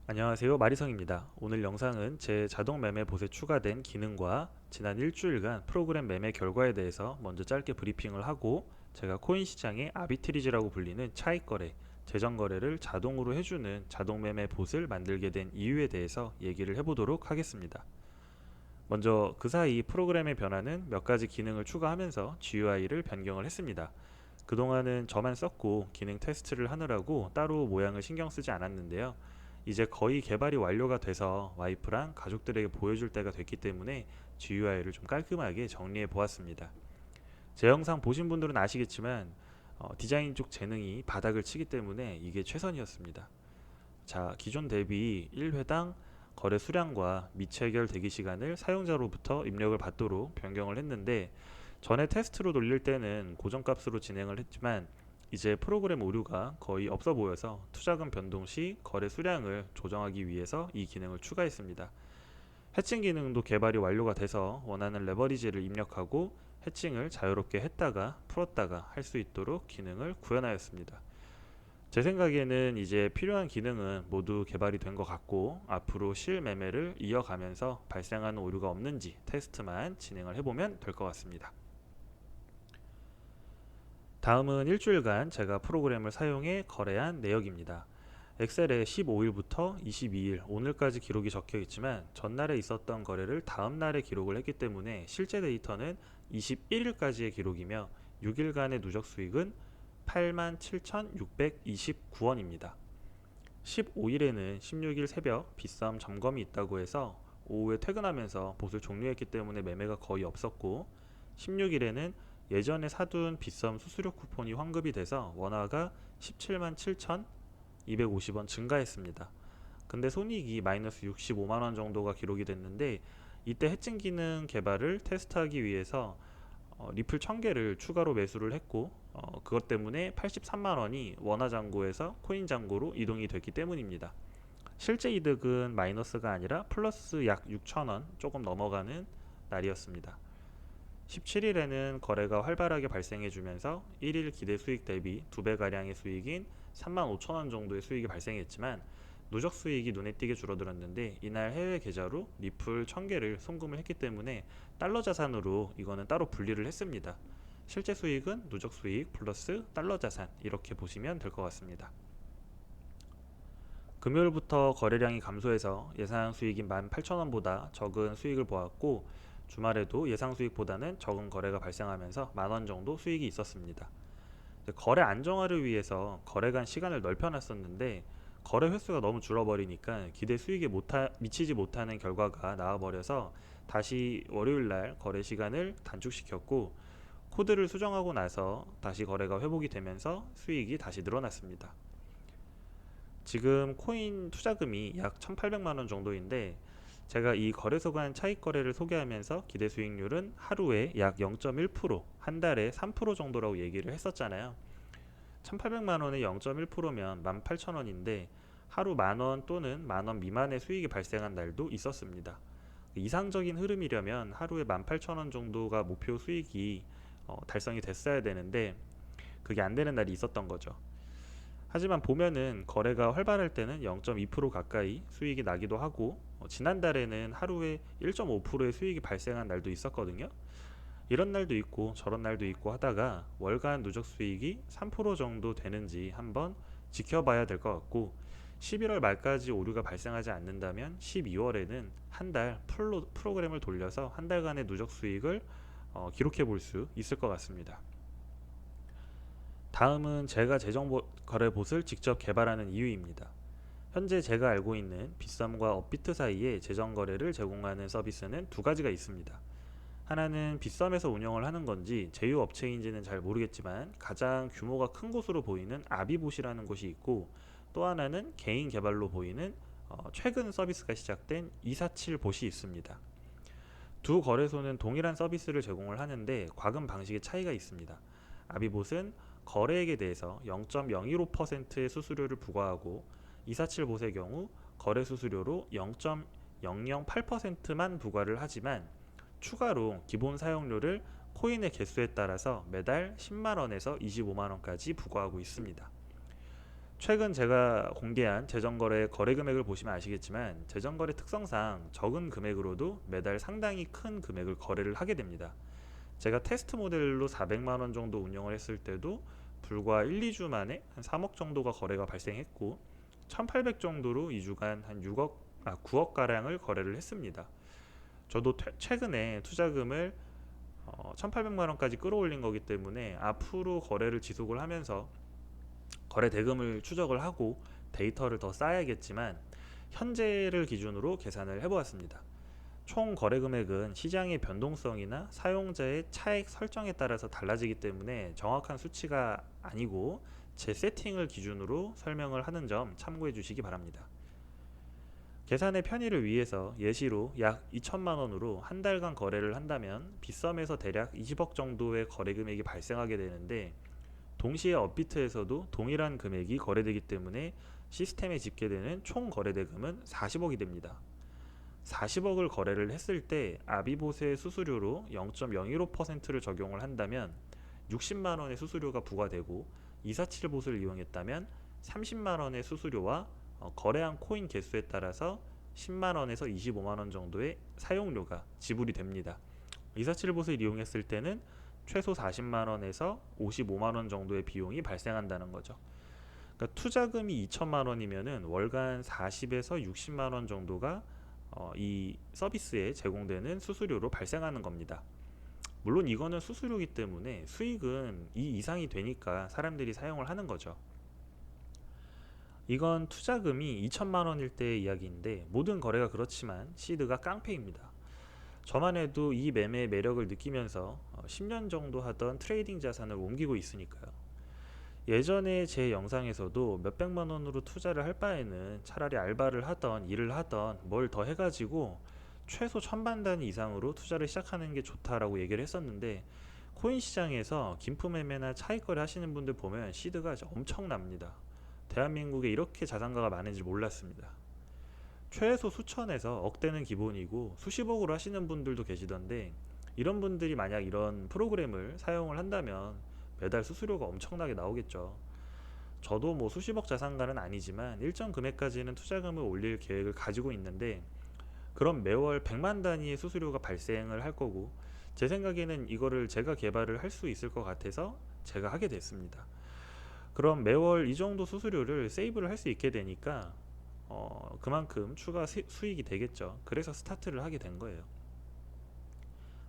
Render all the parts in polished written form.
안녕하세요, 마리성입니다. 오늘 영상은 제 자동 매매 봇에 추가된 기능과 지난 일주일간 프로그램 매매 결과에 대해서 먼저 짧게 브리핑을 하고, 제가 코인 시장의 아비트리지라고 불리는 차익 거래, 재정 거래를 자동으로 해주는 자동 매매 봇을 만들게 된 이유에 대해서 얘기를 해보도록 하겠습니다. 먼저 그 사이 프로그램의 변화는 몇 가지 기능을 추가하면서 GUI를 변경을 했습니다. 그동안은 저만 썼고 기능 테스트를 하느라고 따로 모양을 신경 쓰지 않았는데요. 이제 거의 개발이 완료가 돼서 와이프랑 가족들에게 보여줄 때가 됐기 때문에 GUI를 좀 깔끔하게 정리해 보았습니다. 제 영상 보신 분들은 아시겠지만 디자인 쪽 재능이 바닥을 치기 때문에 이게 최선이었습니다. 자, 기존 대비 1회당 거래 수량과 미체결 대기 시간을 사용자로부터 입력을 받도록 변경을 했는데, 전에 테스트로 돌릴 때는 고정값으로 진행을 했지만 이제 프로그램 오류가 거의 없어 보여서 투자금 변동 시 거래 수량을 조정하기 위해서 이 기능을 추가했습니다. 해칭 기능도 개발이 완료가 돼서 원하는 레버리지를 입력하고 해칭을 자유롭게 했다가 풀었다가 할 수 있도록 기능을 구현하였습니다. 제 생각에는 이제 필요한 기능은 모두 개발이 된 것 같고, 앞으로 실매매를 이어가면서 발생하는 오류가 없는지 테스트만 진행을 해보면 될 것 같습니다. 다음은 일주일간 제가 프로그램을 사용해 거래한 내역입니다. 엑셀에 15일부터 22일 오늘까지 기록이 적혀 있지만, 전날에 있었던 거래를 다음날에 기록을 했기 때문에 실제 데이터는 21일까지의 기록이며 6일간의 누적 수익은 87,629원입니다. 15일에는 16일 새벽 빗싸움 점검이 있다고 해서 오후에 퇴근하면서 봇을 종료했기 때문에 매매가 거의 없었고, 16일에는 예전에 사둔 빗싸움 수수료 쿠폰이 환급이 돼서 원화가 17만 7,250원 증가했습니다. 근데 손익이 마이너스 65만원 정도가 기록이 됐는데, 이때 해칭 기능 개발을 테스트하기 위해서 리플 1000개를 추가로 매수를 했고, 그것 때문에 83만원이 원화 잔고에서 코인 잔고로 이동이 됐기 때문입니다. 실제 이득은 마이너스가 아니라 플러스 약 6천원 조금 넘어가는 날이었습니다. 17일에는 거래가 활발하게 발생해주면서 1일 기대 수익 대비 2배가량의 수익인 3만 5천원 정도의 수익이 발생했지만, 누적 수익이 눈에 띄게 줄어들었는데 이날 해외 계좌로 리플 1000개를 송금을 했기 때문에 달러 자산으로 이거는 따로 분리를 했습니다. 실제 수익은 누적 수익 플러스 달러 자산, 이렇게 보시면 될 것 같습니다. 금요일부터 거래량이 감소해서 예상 수익인 18,000원보다 적은 수익을 보았고, 주말에도 예상 수익보다는 적은 거래가 발생하면서 만원 정도 수익이 있었습니다. 거래 안정화를 위해서 거래간 시간을 넓혀놨었는데, 거래 횟수가 너무 줄어버리니까 기대 수익에 미치지 못하는 결과가 나와버려서 다시 월요일날 거래 시간을 단축시켰고, 코드를 수정하고 나서 다시 거래가 회복이 되면서 수익이 다시 늘어났습니다. 지금 코인 투자금이 약 1,800만원 정도인데, 제가 이 거래소 간 차익 거래를 소개하면서 기대 수익률은 하루에 약 0.1%, 한 달에 3% 정도라고 얘기를 했었잖아요. 1,800만원에 0.1%면 18,000원인데 하루 만원 또는 만원 미만의 수익이 발생한 날도 있었습니다. 이상적인 흐름이려면 하루에 18,000원 정도가 목표 수익이 달성이 됐어야 되는데, 그게 안 되는 날이 있었던 거죠. 하지만 보면은 거래가 활발할 때는 0.2% 가까이 수익이 나기도 하고, 지난달에는 하루에 1.5%의 수익이 발생한 날도 있었거든요. 이런 날도 있고 저런 날도 있고 하다가 월간 누적 수익이 3% 정도 되는지 한번 지켜봐야 될 것 같고, 11월 말까지 오류가 발생하지 않는다면 12월에는 한 달 프로그램을 돌려서 한 달간의 누적 수익을 기록해 볼 수 있을 것 같습니다. 다음은 제가 재정 거래 봇을 직접 개발하는 이유입니다. 현재 제가 알고 있는 빗썸과 업비트 사이에 재정 거래를 제공하는 서비스는 두 가지가 있습니다. 하나는 빗썸에서 운영을 하는 건지 제휴 업체인지는 잘 모르겠지만 가장 규모가 큰 곳으로 보이는 아비봇이라는 곳이 있고, 또 하나는 개인 개발로 보이는 최근 서비스가 시작된 247봇이 있습니다. 두 거래소는 동일한 서비스를 제공을 하는데 과금 방식의 차이가 있습니다. 아비봇은 거래액에 대해서 0.015%의 수수료를 부과하고, 247봇의 경우 거래 수수료로 0.008%만 부과를 하지만 추가로 기본 사용료를 코인의 개수에 따라서 매달 10만원에서 25만원까지 부과하고 있습니다. 최근 제가 공개한 재정거래 거래 금액을 보시면 아시겠지만 재정거래 특성상 적은 금액으로도 매달 상당히 큰 금액을 거래를 하게 됩니다. 제가 테스트 모델로 400만 원 정도 운영을 했을 때도 불과 1, 2주 만에 한 3억 정도가 거래가 발생했고 1800 정도로 2주간 한 9억 가량을 거래를 했습니다. 저도 최근에 투자금을 1800만 원까지 끌어올린 거기 때문에 앞으로 거래를 지속을 하면서 거래 대금을 추적을 하고 데이터를 더 쌓아야겠지만 현재를 기준으로 계산을 해보았습니다. 총 거래 금액은 시장의 변동성이나 사용자의 차액 설정에 따라서 달라지기 때문에 정확한 수치가 아니고 제 세팅을 기준으로 설명을 하는 점 참고해 주시기 바랍니다. 계산의 편의를 위해서 예시로 약 2천만 원으로 한 달간 거래를 한다면 빗썸에서 대략 20억 정도의 거래 금액이 발생하게 되는데 동시에 업비트에서도 동일한 금액이 거래되기 때문에 시스템에 집계되는 총 거래 대금은 40억이 됩니다. 40억을 거래를 했을 때 아비보세 수수료로 0.015%를 적용을 한다면 60만 원의 수수료가 부과되고 247봇을 이용했다면 30만 원의 수수료와 거래한 코인 개수에 따라서 10만 원에서 25만 원 정도의 사용료가 지불이 됩니다. 247봇을 이용했을 때는 최소 40만 원에서 55만 원 정도의 비용이 발생한다는 거죠. 그러니까 투자금이 2천만 원이면은 월간 40에서 60만 원 정도가 이 서비스에 제공되는 수수료로 발생하는 겁니다. 물론 이거는 수수료이기 때문에 수익은 이 이상이 되니까 사람들이 사용을 하는 거죠. 이건 투자금이 2천만 원일 때의 이야기인데 모든 거래가 그렇지만 시드가 깡패입니다. 저만 해도 이 매매의 매력을 느끼면서 10년 정도 하던 트레이딩 자산을 옮기고 있으니까요. 예전에 제 영상에서도 몇백만 원으로 투자를 할 바에는 차라리 알바를 하던 일을 하던 뭘 더 해가지고 최소 1000만 단위 이상으로 투자를 시작하는 게 좋다라고 얘기를 했었는데 코인 시장에서 김프 매매나 차익 거래 하시는 분들 보면 시드가 엄청납니다. 대한민국에 이렇게 자산가가 많은지 몰랐습니다. 최소 수천에서 억대는 기본이고 수십억으로 하시는 분들도 계시던데 이런 분들이 만약 이런 프로그램을 사용을 한다면 매달 수수료가 엄청나게 나오겠죠. 저도 뭐 수십억 자산가는 아니지만 일정 금액까지는 투자금을 올릴 계획을 가지고 있는데 그럼 매월 100만 단위의 수수료가 발생을 할 거고 제 생각에는 이거를 제가 개발을 할 수 있을 것 같아서 제가 하게 됐습니다. 그럼 매월 이 정도 수수료를 세이브를 할 수 있게 되니까 그만큼 추가 수익이 되겠죠. 그래서 스타트를 하게 된 거예요.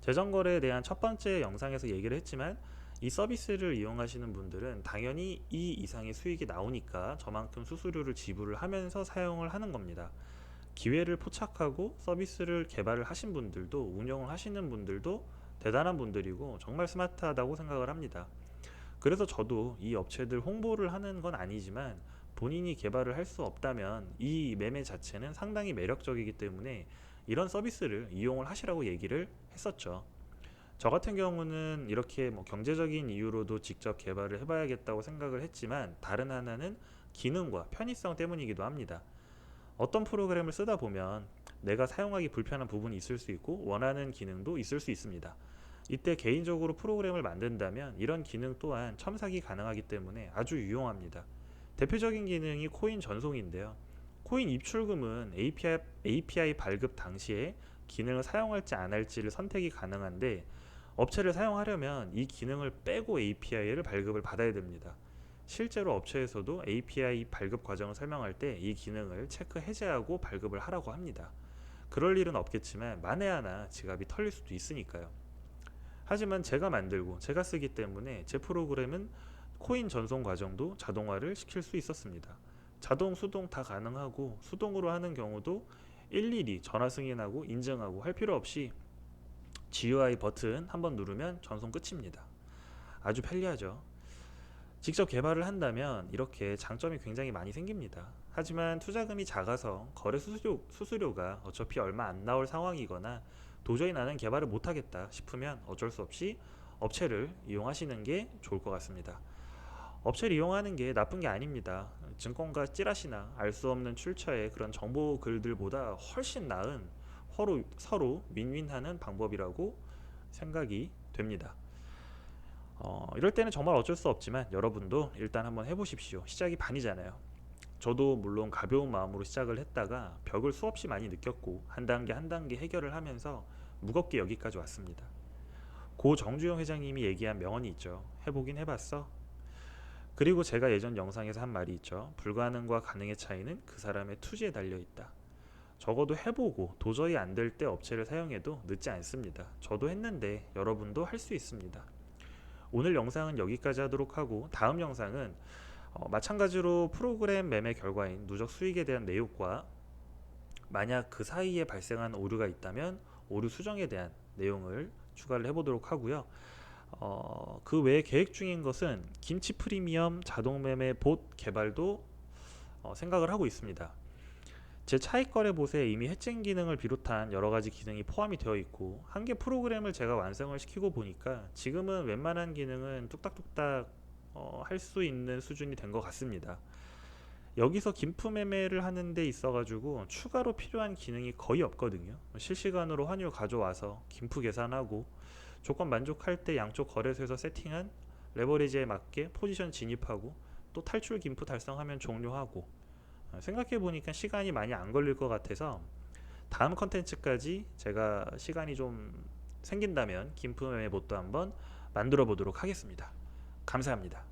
재정거래에 대한 첫 번째 영상에서 얘기를 했지만 이 서비스를 이용하시는 분들은 당연히 이 이상의 수익이 나오니까 저만큼 수수료를 지불을 하면서 사용을 하는 겁니다. 기회를 포착하고 서비스를 개발을 하신 분들도 운영을 하시는 분들도 대단한 분들이고 정말 스마트하다고 생각을 합니다. 그래서 저도 이 업체들 홍보를 하는 건 아니지만 본인이 개발을 할 수 없다면 이 매매 자체는 상당히 매력적이기 때문에 이런 서비스를 이용을 하시라고 얘기를 했었죠. 저 같은 경우는 이렇게 뭐 경제적인 이유로도 직접 개발을 해봐야겠다고 생각을 했지만 다른 하나는 기능과 편의성 때문이기도 합니다. 어떤 프로그램을 쓰다 보면 내가 사용하기 불편한 부분이 있을 수 있고 원하는 기능도 있을 수 있습니다. 이때 개인적으로 프로그램을 만든다면 이런 기능 또한 첨삭이 가능하기 때문에 아주 유용합니다. 대표적인 기능이 코인 전송인데요. 코인 입출금은 API 발급 당시에 기능을 사용할지 안 할지를 선택이 가능한데 업체를 사용하려면 이 기능을 빼고 API를 발급을 받아야 됩니다. 실제로 업체에서도 API 발급 과정을 설명할 때 이 기능을 체크 해제하고 발급을 하라고 합니다. 그럴 일은 없겠지만 만에 하나 지갑이 털릴 수도 있으니까요. 하지만 제가 만들고 제가 쓰기 때문에 제 프로그램은 코인 전송 과정도 자동화를 시킬 수 있었습니다. 자동, 수동 다 가능하고 수동으로 하는 경우도 일일이 전화 승인하고 인증하고 할 필요 없이 GUI 버튼 한번 누르면 전송 끝입니다. 아주 편리하죠. 직접 개발을 한다면 이렇게 장점이 굉장히 많이 생깁니다. 하지만 투자금이 작아서 거래 수수료가 어차피 얼마 안 나올 상황이거나 도저히 나는 개발을 못하겠다 싶으면 어쩔 수 없이 업체를 이용하시는 게 좋을 것 같습니다. 업체를 이용하는 게 나쁜 게 아닙니다. 증권가 찌라시나 알 수 없는 출처의 그런 정보 글들보다 훨씬 나은 서로 윈윈하는 방법이라고 생각이 됩니다. 이럴 때는 정말 어쩔 수 없지만 여러분도 일단 한번 해보십시오. 시작이 반이잖아요. 저도 물론 가벼운 마음으로 시작을 했다가 벽을 수없이 많이 느꼈고 한 단계 한 단계 해결을 하면서 무겁게 여기까지 왔습니다. 고 정주영 회장님이 얘기한 명언이 있죠. 해보긴 해봤어. 그리고 제가 예전 영상에서 한 말이 있죠. 불가능과 가능의 차이는 그 사람의 투지에 달려 있다. 적어도 해보고 도저히 안 될 때 업체를 사용해도 늦지 않습니다. 저도 했는데 여러분도 할 수 있습니다. 오늘 영상은 여기까지 하도록 하고 다음 영상은 마찬가지로 프로그램 매매 결과인 누적 수익에 대한 내용과 만약 그 사이에 발생한 오류가 있다면 오류 수정에 대한 내용을 추가를 해보도록 하고요. 그 외에 계획 중인 것은 김치 프리미엄 자동 매매 봇 개발도 생각을 하고 있습니다. 제 차익 거래 봇에 이미 해칭 기능을 비롯한 여러 가지 기능이 포함이 되어 있고 한 개 프로그램을 제가 완성을 시키고 보니까 지금은 웬만한 기능은 뚝딱뚝딱 할 수 있는 수준이 된 것 같습니다. 여기서 김프 매매를 하는 데 있어 가지고 추가로 필요한 기능이 거의 없거든요. 실시간으로 환율 가져와서 김프 계산하고 조건 만족할 때 양쪽 거래소에서 세팅한 레버리지에 맞게 포지션 진입하고 또 탈출 김프 달성하면 종료하고, 생각해 보니까 시간이 많이 안 걸릴 것 같아서 다음 컨텐츠까지 제가 시간이 좀 생긴다면 김프 매매 봇도 한번 만들어 보도록 하겠습니다. 감사합니다.